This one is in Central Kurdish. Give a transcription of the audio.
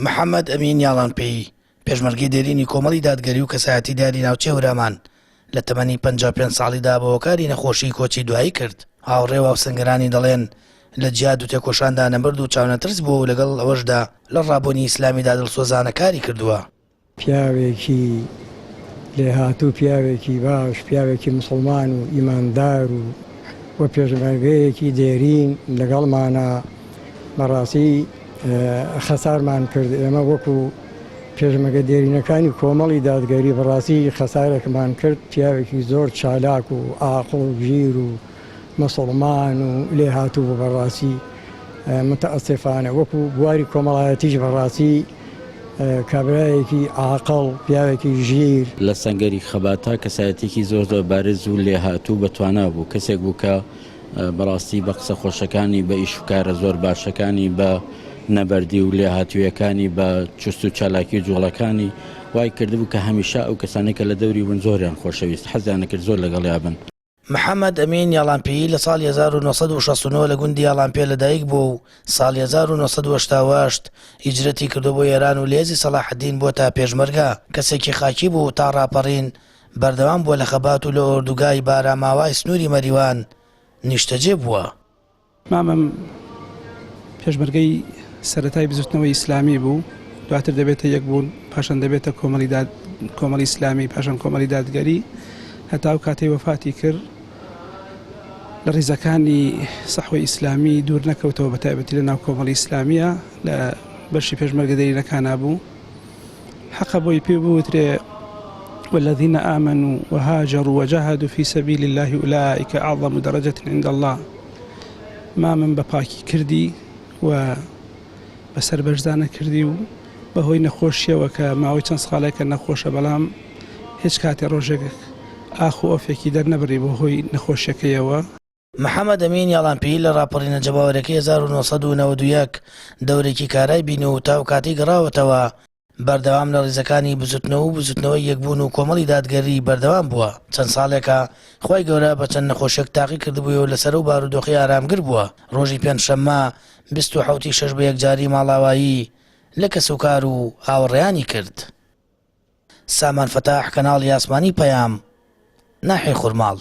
محەممەد ئەمین یاڵانپێی پێشمەرگەی دێرینی کۆمەڵی دادگەری و کەسایەتی داری ناوچەی هەورامان لە تەمەنی 55 ساڵیدا بەوەکاری نەخۆشی کۆچی دوایی کرد. هاوڕێ و سنگرانی دەڵێن لە جیاد و تێکۆشاندا نەبرد و چاونەترس بوو و لەگەڵ ئەوەشدا لە ڕابوونی ئیسلامیدا دڵسۆزانە کاری کردووە. پیاوێکی لێهاتوو، پیاوێکی باش، پیاوێکی مسلمان و ئیماندار و پێشمەرگەیەکی دێرین لەگەڵمانە بەڕاستی خەسارمان کرد. ئێمە وەکو پێشمەرگە دێرینەکانی کۆمەڵی دادگەری بەڕاستی خەسارێکمان کرد. پیاوێکی زۆر چالاک و عاقڵ و ژیر و مسلمان و لێهاتوو بەڕاستی متەئەسفانە وەکو بواری کۆمەڵایەتیش بەڕاستی کابرایەکی عاقڵ، پیاوێکی ژیر لە سەنگەری خەباتە کەسایەتێکی زۆر بارز و لێهاتوو بەتوانا بوو. کەسێک بوو کە بەڕاستی بە قسە خۆشەکانی بە ئیش و کارە زۆر باشەکانی بە نەبەردی و لێهاتوویەکانی بە چست و چالاکی و جوڵەکانی وای کردبوو کە هەمیشە ئەو کەسانێکە لە دەوری بوون زۆریان خۆشەویست حەزیان کرد زۆر لەگەڵیا بن. محەممەد ئەمین یاڵانپێیی لە ساڵی 1969 لە گوندی یاڵانپێ لەدایک بوو و ساڵی 1970 هیجرەتی کردو بۆ ئێران و لە هێزی سەلاحەدین بۆ تا پێشمەرگە. کەسێکی خاکی بوو تا ڕاپەڕین بەردەوام بووە لە خەبات و لە ئۆردوگای باراماوای سنووری مەریوان نیشتەجێ بووە. مامەم پێشمەرگەی سەرەتای بزوتنەوەی ئیسلامی بوو، دواتر دەبێتە یەک بوون، پاشان دەبێتە کۆمەڵی ئیسلامی، پاشان کۆمەڵی دادگەری، هەتا ئەو کاتەی وەفاتی کرد لە ڕیزەکانی سەحوەی ئیسلامی دوور نەکەوتەوە، بە تایبەتی لە ناو کۆمەڵی ئیسلامیە لە بەشی پێشمەرگە دەرینەکانە بوو. حەقە بۆی پێ بوترێ والذين آمنوا وهاجروا وجاهدوا في سبيل الله أولئك أعظم درجة عند الله. ما من بەپاکی کردی و بەسەر بەرزانە کردی و بەهۆی نەخۆشیەوە کە ماوەی چەند ساڵێکە نەخۆشە، بەڵام هیچ کاتێ ڕۆژێک ئاخ و ئۆفێکی دەرنەبڕی بۆ هۆی نەخۆشیەکەیەوە. محەممەد ئەمین یاڵانپێیی لە ڕاپەڕینە جەباوەرەکەی 1991 دەورێکی کارای بینی و تا و کاتی گەڕاوەتەوە بەردەوام لە ڕیزەکانی بزوتنەوەی یەکبوون و کۆمەڵی دادگەری بەردەوام بووە. چەند ساڵێکە خۆی گەورە بە چەند نەخۆشیێک تاقی کردبووی و لەسەر و بارودۆخی ئارامگر بووە. ڕۆژی پێنجشەممە 27 بە یەکجاری ماڵاوایی لە کەسوکار و هاوڕێیانی کرد. سامان فەتاح، کەناڵی ئاسمانی پەیام، ناحیێ خورماڵ.